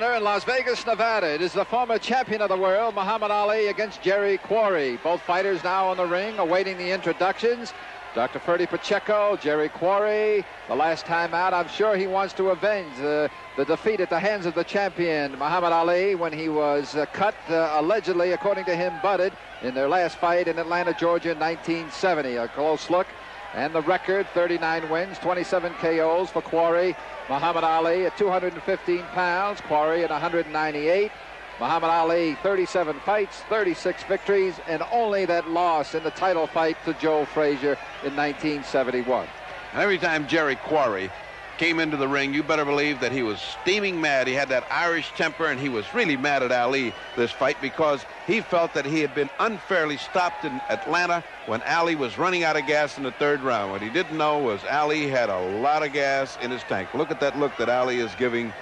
In Las Vegas, Nevada, it is the former champion of the world, Muhammad Ali, against Jerry Quarry. Both fighters now in the ring, awaiting the introductions. Dr. Ferdy Pacheco, Jerry Quarry, the last time out. I'm sure he wants to avenge the defeat at the hands of the champion, Muhammad Ali, when he was cut, allegedly, according to him, butted in their last fight in Atlanta, Georgia in 1970. A close look. And the record, 39 wins, 27 KOs for Quarry. Muhammad Ali at 215 pounds, Quarry at 198. Muhammad Ali, 37 fights, 36 victories, and only that loss in the title fight to Joe Frazier in 1971. And every time Jerry Quarry came into the ring, you better believe that he was steaming mad. He had that Irish temper, and he was really mad at Ali this fight because he felt that he had been unfairly stopped in Atlanta when Ali was running out of gas in the third round. What he didn't know was Ali had a lot of gas in his tank. Look at that look that Ali is giving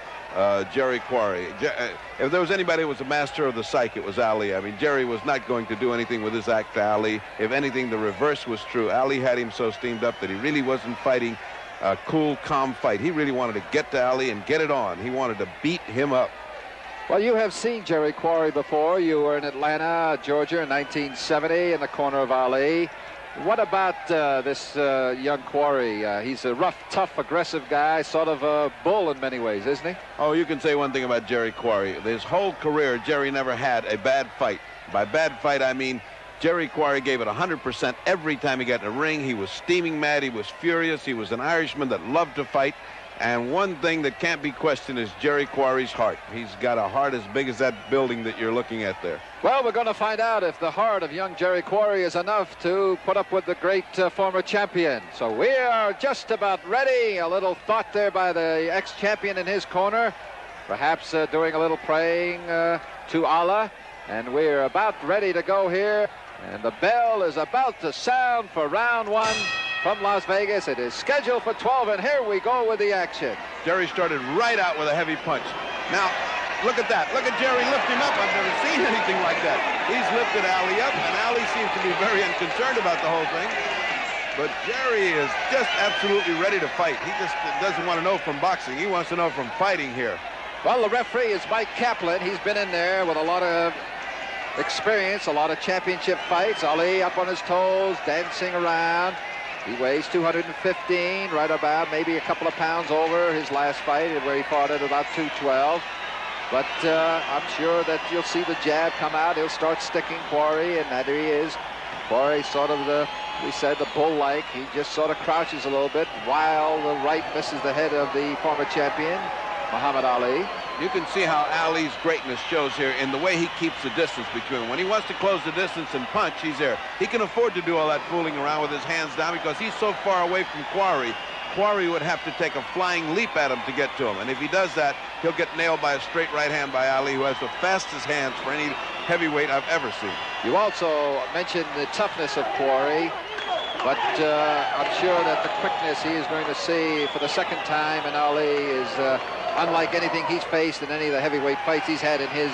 Jerry Quarry. If there was anybody who was a master of the psych, it was Ali. I mean, Jerry was not going to do anything with his act to Ali. If anything, the reverse was true. Ali had him so steamed up that he really wasn't fighting a cool, calm fight. He really wanted to get to Ali and get it on. He wanted to beat him up. Well, you have seen Jerry Quarry before. You were in Atlanta, Georgia in 1970 in the corner of Ali. What about this young Quarry? He's a rough, tough, aggressive guy, sort of a bull in many ways, isn't he? Oh, you can say one thing about Jerry Quarry. His whole career, Jerry never had a bad fight. By bad fight, I mean Jerry Quarry gave it 100% every time he got in the ring. He was steaming mad. He was furious. He was an Irishman that loved to fight. And one thing that can't be questioned is Jerry Quarry's heart. He's got a heart as big as that building that you're looking at there. Well, we're going to find out if the heart of young Jerry Quarry is enough to put up with the great former champion. So we are just about ready. A little thought there by the ex-champion in his corner. Perhaps doing a little praying to Allah. And we're about ready to go here. And the bell is about to sound for round one from Las Vegas. It is scheduled for 12, and here we go with the action. Jerry started right out with a heavy punch. Now, look at that. Look at Jerry lift him up. I've never seen anything like that. He's lifted Ali up, and Ali seems to be very unconcerned about the whole thing. But Jerry is just absolutely ready to fight. He just doesn't want to know from boxing. He wants to know from fighting here. Well, the referee is Mike Kaplan. He's been in there with a lot of experience, a lot of championship fights. Ali up on his toes, dancing around. He weighs 215, right about maybe a couple of pounds over his last fight where he fought at about 212. But I'm sure that you'll see the jab come out. He'll start sticking Quarry, and there he is. Quarry sort of we said the bull-like. He just sort of crouches a little bit while the right misses the head of the former champion, Muhammad Ali. You can see how Ali's greatness shows here in the way he keeps the distance between them. When he wants to close the distance and punch, he's there. He can afford to do all that fooling around with his hands down because he's so far away from Quarry. Quarry would have to take a flying leap at him to get to him. And if he does that, he'll get nailed by a straight right hand by Ali, who has the fastest hands for any heavyweight I've ever seen. You also mentioned the toughness of Quarry. But I'm sure that the quickness he is going to see for the second time in Ali is unlike anything he's faced in any of the heavyweight fights he's had in his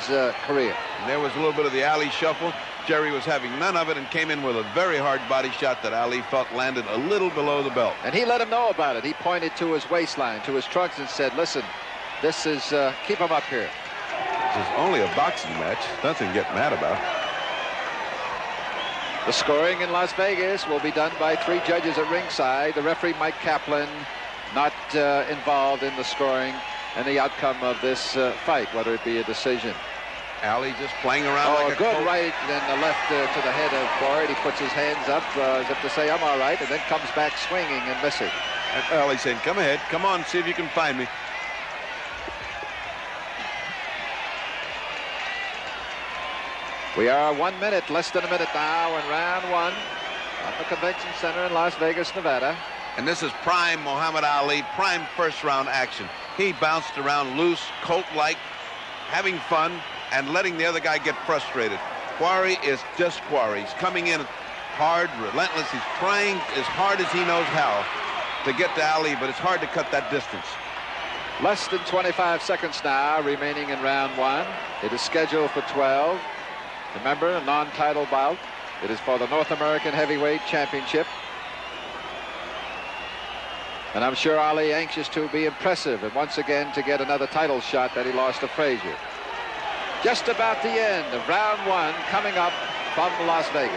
career. And there was a little bit of the Ali shuffle. Jerry was having none of it and came in with a very hard body shot that Ali felt landed a little below the belt. And he let him know about it. He pointed to his waistline, to his trunks, and said, listen, this is, keep him up here. This is only a boxing match. Nothing to get mad about. The scoring in Las Vegas will be done by 3 judges at ringside. The referee, Mike Kaplan, not involved in the scoring and the outcome of this fight, whether it be a decision. Ali just playing around like a good coach. right and the left to the head of Quarry. He puts his hands up as if to say, I'm all right, and then comes back swinging and missing. And Ali said, come ahead, come on, see if you can find me. We are 1 minute, less than a minute now in round one at the Convention Center in Las Vegas, Nevada. And this is prime Muhammad Ali, prime first round action. He bounced around loose, Colt-like, having fun, and letting the other guy get frustrated. Quarry is just Quarry. He's coming in hard, relentless. He's trying as hard as he knows how to get to Ali, but it's hard to cut that distance. Less than 25 seconds now remaining in round one. It is scheduled for 12. Remember, a non-title bout. It is for the North American Heavyweight Championship. And I'm sure Ali anxious to be impressive and once again to get another title shot that he lost to Frazier. Just about the end of round one coming up from Las Vegas.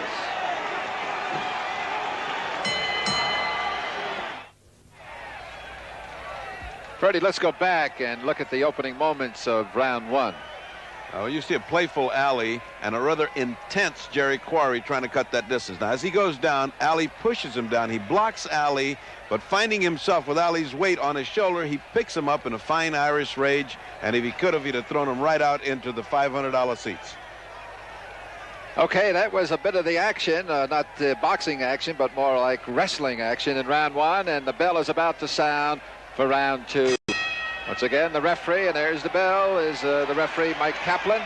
Freddie, let's go back and look at the opening moments of round one. Oh, you see a playful Ali and a rather intense Jerry Quarry trying to cut that distance. Now, as he goes down, Ali pushes him down. He blocks Ali, but finding himself with Ali's weight on his shoulder, he picks him up in a fine Irish rage, and if he could have, he'd have thrown him right out into the $500 seats. Okay, that was a bit of the action, not boxing action, but more like wrestling action in round one, and the bell is about to sound for round two. Once again, the referee, and there's the bell, is the referee Mike Kaplan.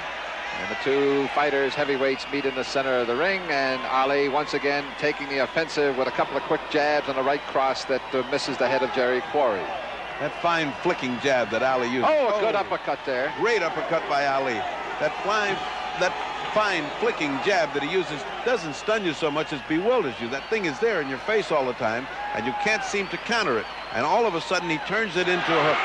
And the two fighters, heavyweights, meet in the center of the ring. And Ali, once again, taking the offensive with a couple of quick jabs and a right cross that misses the head of Jerry Quarry. That fine flicking jab that Ali used. Oh, a good uppercut there. Great uppercut by Ali. That fine flicking jab that he uses doesn't stun you so much as bewilders you. That thing is there in your face all the time, and you can't seem to counter it. And all of a sudden, he turns it into a hook.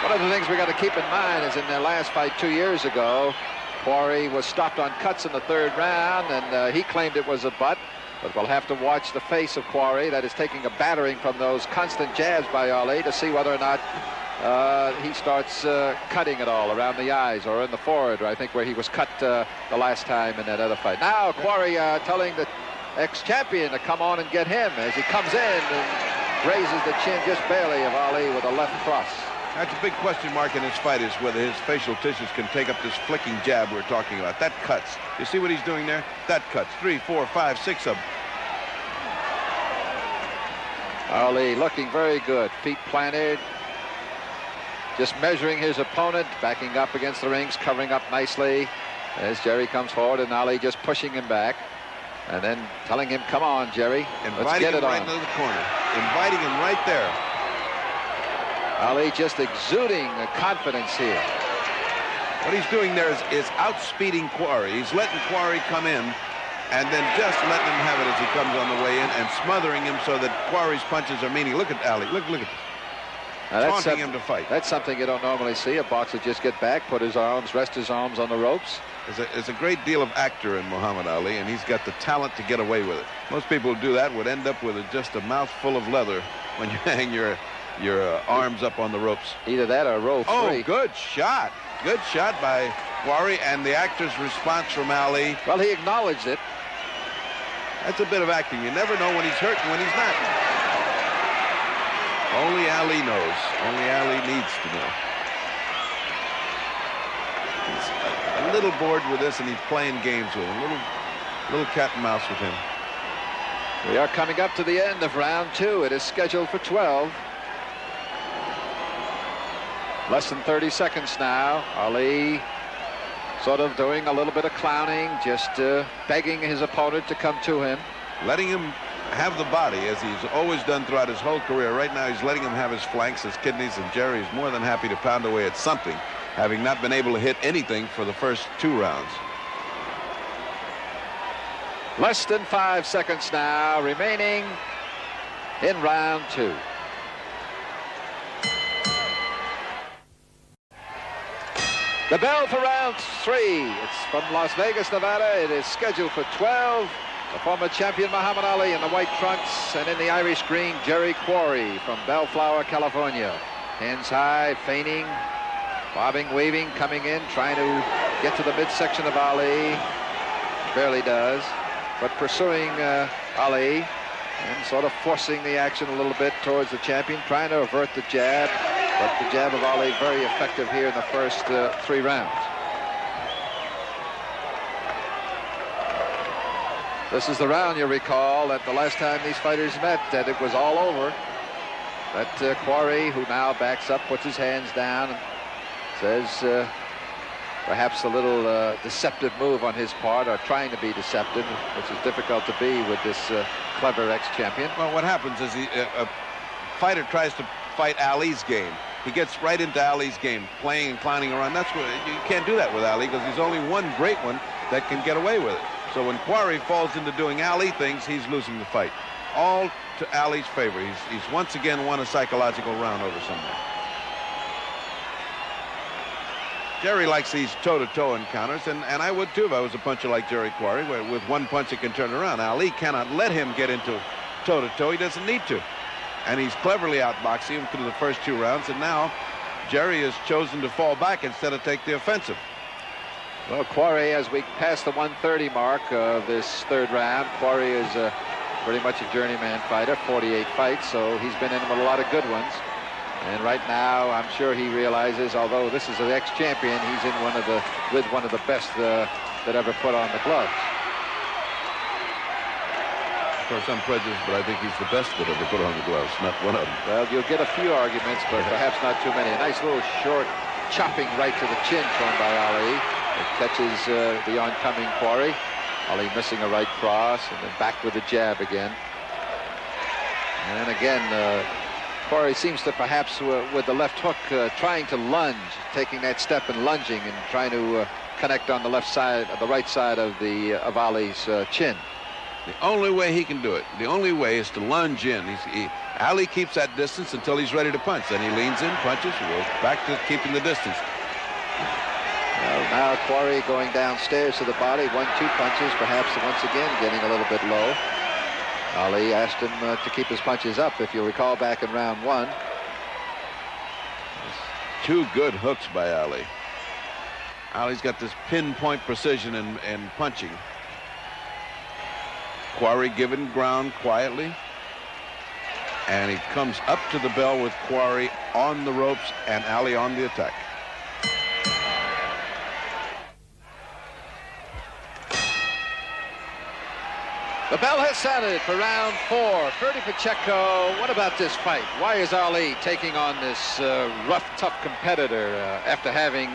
One of the things we got to keep in mind is in their last fight 2 years ago, Quarry was stopped on cuts in the third round, and he claimed it was a butt. But we'll have to watch the face of Quarry that is taking a battering from those constant jabs by Ali to see whether or not he starts cutting it all around the eyes or in the forehead, or I think where he was cut the last time in that other fight. Now Quarry telling the ex-champion to come on and get him as he comes in and grazes the chin just barely of Ali with a left cross. That's a big question mark in his fight, is whether his facial tissues can take up this flicking jab we're talking about. That cuts. You see what he's doing there? That cuts. 3, 4, 5, 6 of them. Ali looking very good. Feet planted. Just measuring his opponent. Backing up against the rings. Covering up nicely as Jerry comes forward, and Ali just pushing him back. And then telling him, come on, Jerry. Let's get it on. Inviting him right into the corner. Inviting him right there. Ali just exuding confidence here. What he's doing there is outspeeding Quarry. He's letting Quarry come in and then just letting him have it as he comes on the way in and smothering him so that Quarry's punches are meaning. Look at Ali. Look at this. Taunting him to fight. That's something you don't normally see. A boxer just get back, put his arms, rest his arms on the ropes. There's a great deal of actor in Muhammad Ali, and he's got the talent to get away with it. Most people who do that would end up with just a mouthful of leather when you hang your arms up on the ropes. Either that or roll three. Oh, good shot. Good shot by Quarry, and the actor's response from Ali. Well, he acknowledged it. That's a bit of acting. You never know when he's hurt and when he's not. Only Ali knows. Only Ali needs to know. He's a little bored with this, and he's playing games with him. Little cat and mouse with him. We are coming up to the end of round two. It is scheduled for 12. Less than 30 seconds now. Ali sort of doing a little bit of clowning, just begging his opponent to come to him. Letting him have the body, as he's always done throughout his whole career. Right now, he's letting him have his flanks, his kidneys, and Jerry is more than happy to pound away at something, having not been able to hit anything for the first 2 rounds. Less than 5 seconds now remaining in round two. The bell for round three. It's from Las Vegas, Nevada. It is scheduled for 12. The former champion Muhammad Ali in the white trunks, and in the Irish green, Jerry Quarry from Bellflower, California. Hands high, feigning, bobbing, weaving, coming in, trying to get to the midsection of Ali. Barely does, but pursuing Ali and sort of forcing the action a little bit towards the champion, trying to avert the jab. But the jab of Ali very effective here in the first 3 rounds. This is the round, you recall, that the last time these fighters met, that it was all over. That Quarry, who now backs up, puts his hands down, and says perhaps a little deceptive move on his part, or trying to be deceptive, which is difficult to be with this clever ex-champion. Well, what happens is a fighter tries to fight Ali's game. He gets right into Ali's game, playing and clowning around. That's what you can't do that with Ali, because he's only one great one that can get away with it. So when Quarry falls into doing Ali things, he's losing the fight. All to Ali's favor. He's once again won a psychological round over somebody. Jerry likes these toe-to-toe encounters, and I would too if I was a puncher like Jerry Quarry, where with one punch it can turn around. Ali cannot let him get into toe-to-toe. He doesn't need to. And he's cleverly outboxing him through the first 2 rounds, and now Jerry has chosen to fall back instead of take the offensive. Well, Quarry, as we pass the 130 mark of this 3rd round, Quarry is pretty much a journeyman fighter, 48 fights, so he's been in with a lot of good ones. And right now, I'm sure he realizes, although this is an ex-champion, he's in with one of the best that ever put on the gloves. Of course, I'm prejudiced, but I think he's the best that ever put on the gloves, not one of them. Well, you'll get a few arguments, but perhaps not too many. A nice little short chopping right to the chin thrown by Ali. It catches the oncoming Quarry. Ali missing a right cross, and then back with the jab again. And again, Quarry seems to perhaps, with the left hook, trying to lunge, taking that step and lunging and trying to connect on the left side, the right side of Ali's chin. The only way he can do it, the only way is to lunge in. Ali keeps that distance until he's ready to punch. Then he leans in, punches, goes back to keeping the distance. Well, now Quarry going downstairs to the body, 1-2 punches, perhaps once again getting a little bit low. Ali asked him to keep his punches up, if you recall back in round 1. 2 good hooks by Ali. Ali's got this pinpoint precision in punching. Quarry giving ground quietly. And he comes up to the bell with Quarry on the ropes and Ali on the attack. The bell has sounded for round 4. Ferdy Pacheco, what about this fight? Why is Ali taking on this rough, tough competitor after having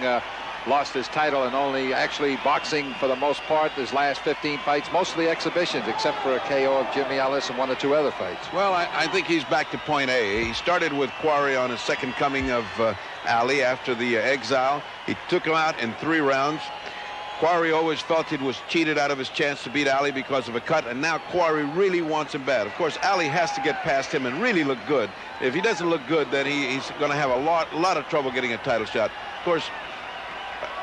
lost his title and only actually boxing for the most part his last 15 fights, mostly exhibitions, except for a KO of Jimmy Ellis and 1 or 2 other fights? Well, I think he's back to point A. He started with Quarry on his second coming of Ali after the exile. He took him out in 3 rounds. Quarry always felt he was cheated out of his chance to beat Ali because of a cut, and now Quarry really wants him bad. Of course, Ali has to get past him and really look good. If he doesn't look good, then he's going to have a lot of trouble getting a title shot. Of course,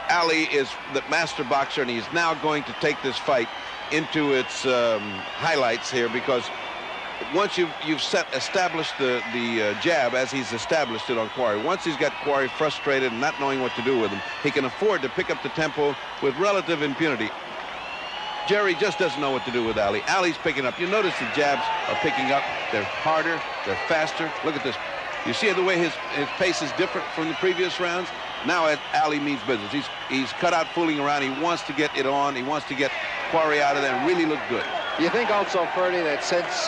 Ali is the master boxer, and he's now going to take this fight into its highlights here, because once you've established the jab as he's established it on Quarry, once he's got Quarry frustrated and not knowing what to do with him, he can afford to pick up the tempo with relative impunity. Jerry just doesn't know what to do with Ali. Ali's picking up. You notice the jabs are picking up. They're harder. They're faster. Look at this. You see the way his pace is different from the previous rounds? Now Ali means business. He's cut out fooling around. He wants to get it on. He wants to get Quarry out of there and really look good. Do you think also, Ferdy, that since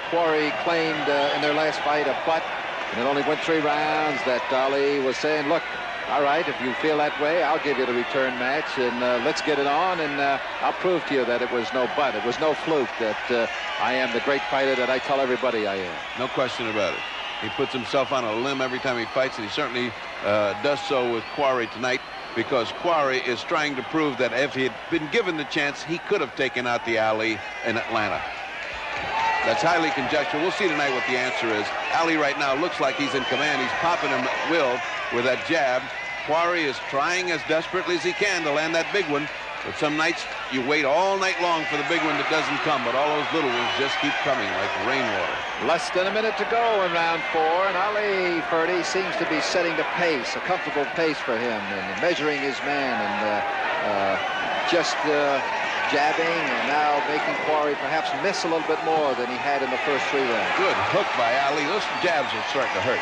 Quarry claimed in their last fight a butt, and it only went 3 rounds, that Ali was saying, look, all right, if you feel that way, I'll give you the return match, and let's get it on, and I'll prove to you that it was no butt. It was no fluke, that I am the great fighter that I tell everybody I am. No question about it. He puts himself on a limb every time he fights, and he certainly does so with Quarry tonight, because Quarry is trying to prove that if he had been given the chance, he could have taken out the Ali in Atlanta. That's highly conjectural. We'll see tonight what the answer is. Ali right now looks like he's in command. He's popping him at will with that jab. Quarry is trying as desperately as he can to land that big one. But some nights you wait all night long for the big one that doesn't come, but all those little ones just keep coming like rainwater. Less than a minute to go in round 4, and Ali, Ferdy, seems to be setting the pace, a comfortable pace for him, and measuring his man, and just jabbing, and now making Quarry perhaps miss a little bit more than he had in the first 3 rounds. Good hook by Ali. Those jabs are starting to hurt.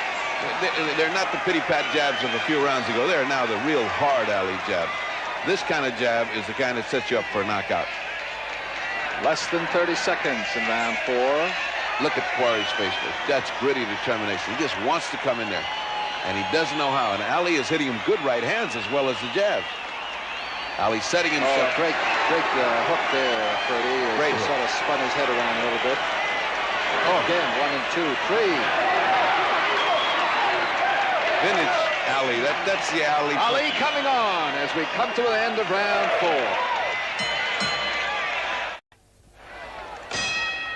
They're not the pity-pat jabs of a few rounds ago. They're now the real hard Ali jabs. This kind of jab is the kind that sets you up for a knockout. Less than 30 seconds in round 4. Look at Quarry's face. That's gritty determination. He just wants to come in there, and he doesn't know how. And Ali is hitting him good right hands as well as the jabs. Ali's setting himself. Oh, great hook there, Ferdy. Great hook. Sort of spun his head around a little bit. Oh. Again, 1 and 2, 3. Vintage Ali. That's the Ali. Ali coming on as we come to the end of round 4.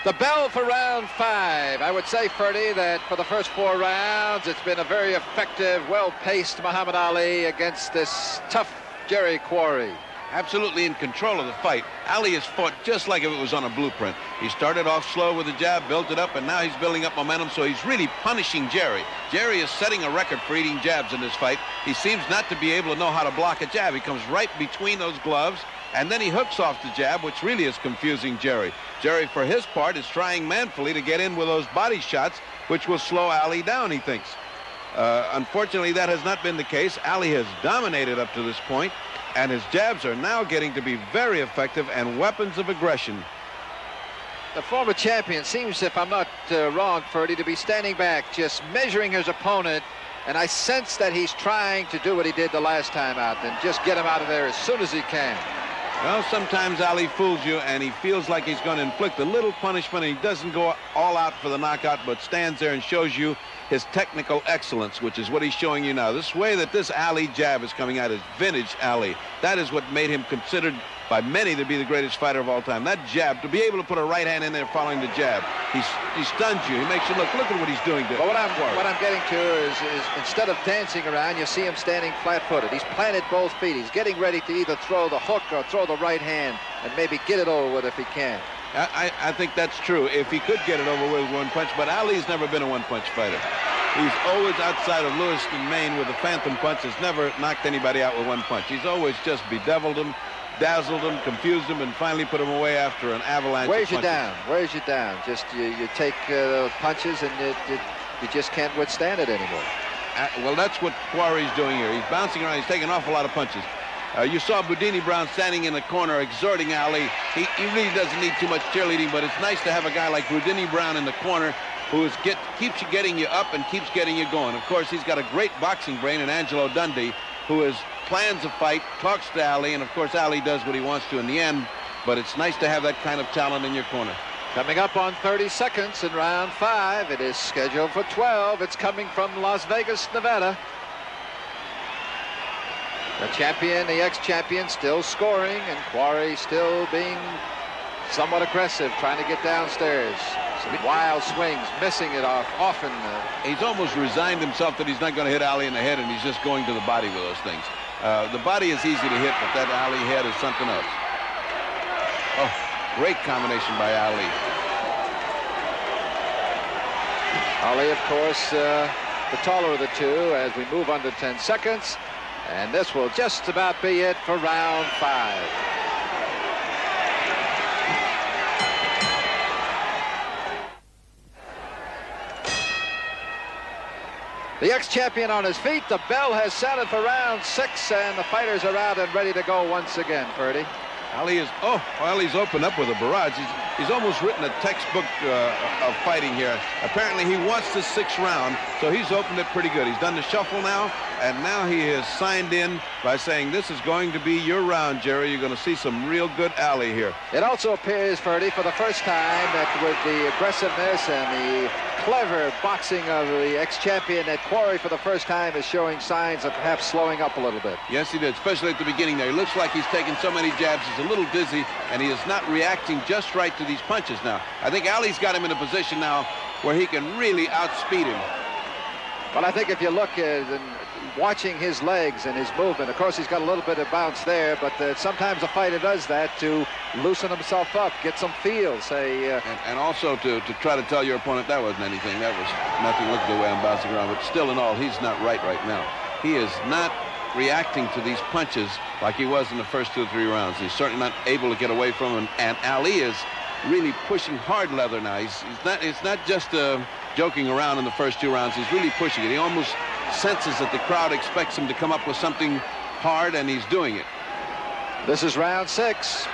The bell for round 5. I would say, Ferdy, that for the first 4 rounds, it's been a very effective, well-paced Muhammad Ali against this tough Jerry Quarry. Absolutely in control of the fight. Ali has fought just like if it was on a blueprint. He started off slow with a jab, built it up, and now he's building up momentum, so he's really punishing Jerry. Jerry is setting a record for eating jabs in this fight. He seems not to be able to know how to block a jab. He comes right between those gloves, and then he hooks off the jab, which really is confusing Jerry. Jerry, for his part, is trying manfully to get in with those body shots, which will slow Ali down, he thinks. Unfortunately, that has not been the case. Ali has dominated up to this point, and his jabs are now getting to be very effective and weapons of aggression. The former champion seems, if I'm not wrong, Ferdy, to be standing back, just measuring his opponent, and I sense that he's trying to do what he did the last time out, and just get him out of there as soon as he can. Well, sometimes Ali fools you, and he feels like he's going to inflict a little punishment, and he doesn't go all out for the knockout, but stands there and shows you his technical excellence, which is what he's showing you now. This way that this Ali jab is coming out is vintage Ali. That is what made him considered by many to be the greatest fighter of all time. That jab, to be able to put a right hand in there following the jab, he stuns you. He makes you look at what he's doing. But what I'm getting to is instead of dancing around, you see him standing flat-footed. He's planted both feet. He's getting ready to either throw the hook or throw the right hand and maybe get it over with if he can. I think that's true if he could get it over with one punch, but Ali's never been a one-punch fighter. He's always outside of Lewiston, Maine with a phantom punch. Has never knocked anybody out with one punch. He's always just bedeviled them, dazzled them, confused them, and finally put them away after an avalanche. Wears you down. Wears you down. Just you take those punches and you just can't withstand it anymore. Well, that's what Quarry's doing here. He's bouncing around. He's taking an awful lot of punches. You saw Boudini Brown standing in the corner exhorting Ali. He really doesn't need too much cheerleading, but it's nice to have a guy like Boudini Brown in the corner who keeps getting you up and keeps getting you going. Of course, he's got a great boxing brain in Angelo Dundee, who plans a fight, talks to Ali, and of course Ali does what he wants to in the end, but it's nice to have that kind of talent in your corner. Coming up on 30 seconds in round 5, it is scheduled for 12. It's coming from Las Vegas, Nevada. The champion, the ex-champion, still scoring, and Quarry still being somewhat aggressive, trying to get downstairs. Some wild swings, missing it often. He's almost resigned himself that he's not going to hit Ali in the head, and he's just going to the body with those things. The body is easy to hit, but that Ali head is something else. Oh, great combination by Ali. Ali, of course, the taller of the two as we move under 10 seconds. And this will just about be it for round 5. The ex-champion on his feet. The bell has sounded for round 6, and the fighters are out and ready to go once again, Ferdy. Ali's opened up with a barrage. He's almost written a textbook of fighting here. Apparently he wants the 6th round, so he's opened it pretty good. He's done the shuffle now, and now he has signed in by saying, this is going to be your round, Jerry. You're going to see some real good Ali here. It also appears, Ferdy, for the first time that with the aggressiveness and the clever boxing of the ex-champion, that Quarry for the first time is showing signs of perhaps slowing up a little bit. Yes, he did, especially at the beginning there. He looks like he's taking so many jabs, he's a little dizzy, and he is not reacting just right to these punches now. I think Ali's got him in a position now where he can really outspeed him. Well, I think if you look at watching his legs and his movement, of course he's got a little bit of bounce there, but sometimes a fighter does that to loosen himself up, get some feel, say. And also to try to tell your opponent that wasn't anything, that was nothing. Look at the way I'm bouncing around, but still in all, he's not right now. He is not reacting to these punches like he was in the first 2 or 3 rounds. He's certainly not able to get away from him, and Ali is really pushing hard leather now. It's not just joking around in the first 2 rounds. He's really pushing it. He almost senses that the crowd expects him to come up with something hard, and he's doing it. This is round 6,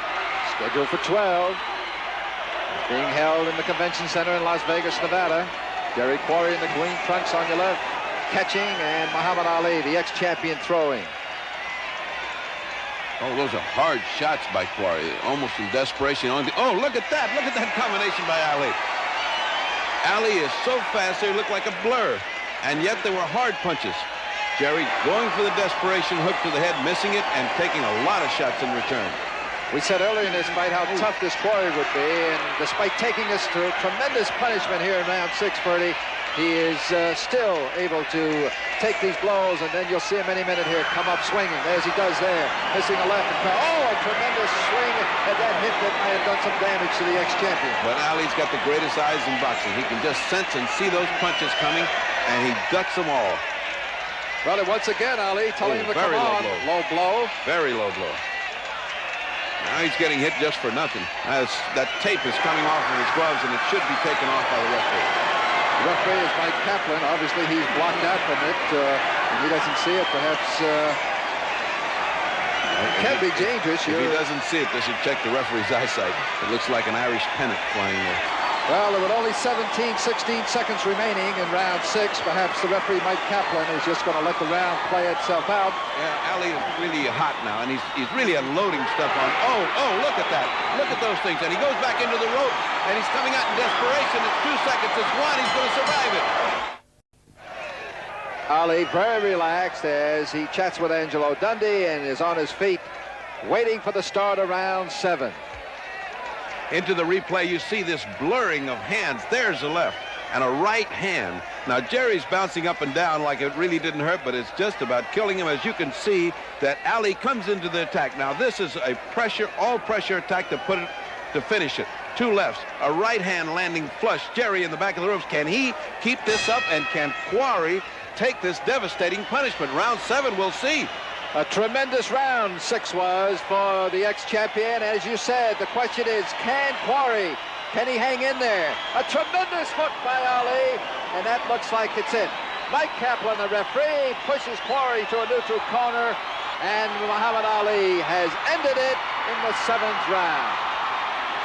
scheduled for 12. It's being held in the Convention Center in Las Vegas, Nevada. Jerry Quarry in the green trunks on your left, catching, and Muhammad Ali, the ex-champion, throwing. Oh, those are hard shots by Quarry, almost in desperation. Oh, look at that. Look at that combination by Ali. Ali is so fast, they look like a blur. And yet they were hard punches. Jerry going for the desperation hook to the head, missing it, and taking a lot of shots in return. We said earlier in this fight how tough this Quarry would be, and despite taking us to tremendous punishment here in round 6, Ferdy, he is still able to take these blows, and then you'll see him any minute here come up swinging, as he does there, missing a left. Oh, a tremendous swing, and that hit that may have done some damage to the ex-champion. But Ali's got the greatest eyes in boxing. He can just sense and see those punches coming, and he ducks them all. Well, and once again, Ali telling him to come on. Low blow. Very low blow. Now he's getting hit just for nothing. That tape is coming off of his gloves, and it should be taken off by the referee. The referee is Mike Kaplan. Obviously, he's blocked out from it, and he doesn't see it. Perhaps it can be dangerous. If he doesn't see it, they should check the referee's eyesight. It looks like an Irish pennant flying there. Well, there were only 16 seconds remaining in round 6. Perhaps the referee, Mike Kaplan, is just going to let the round play itself out. Yeah, Ali is really hot now, and he's really unloading stuff on. Oh, look at that. Look at those things. And he goes back into the rope, and he's coming out in desperation. It's 2 seconds. It's 1. He's going to survive it. Ali very relaxed as he chats with Angelo Dundee and is on his feet, waiting for the start of round 7. Into the replay, you see this blurring of hands. There's a left and a right hand. Now, Jerry's bouncing up and down like it really didn't hurt, but it's just about killing him. As you can see, that Ali comes into the attack. Now, this is a all-pressure attack to finish it. 2 lefts, a right hand landing flush. Jerry in the back of the ropes. Can he keep this up, and can Quarry take this devastating punishment? Round 7, we'll see. A tremendous round 6 was for the ex-champion. As you said, the question is, can Quarry, can he hang in there? A tremendous hook by Ali, and that looks like it's it. Mike Kaplan, the referee, pushes Quarry to a neutral corner, and Muhammad Ali has ended it in the 7th round.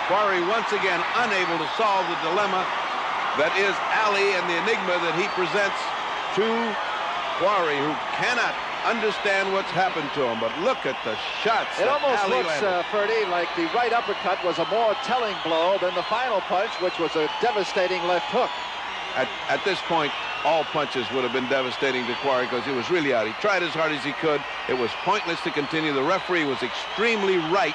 Quarry once again unable to solve the dilemma that is Ali and the enigma that he presents to Quarry, who cannot understand what's happened to him. But look at the shots. It almost looks, Ferdy, like the right uppercut was a more telling blow than the final punch, which was a devastating left hook. At this point, all punches would have been devastating to Quarry because he was really out. He tried as hard as he could. It was pointless to continue. The referee was extremely right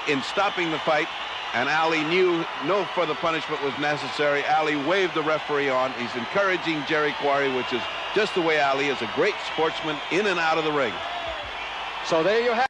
in stopping the fight, and Ali knew no further punishment was necessary. Ali waved the referee on. He's encouraging Jerry Quarry, which is just the way Ali is, a great sportsman in and out of the ring. So there you have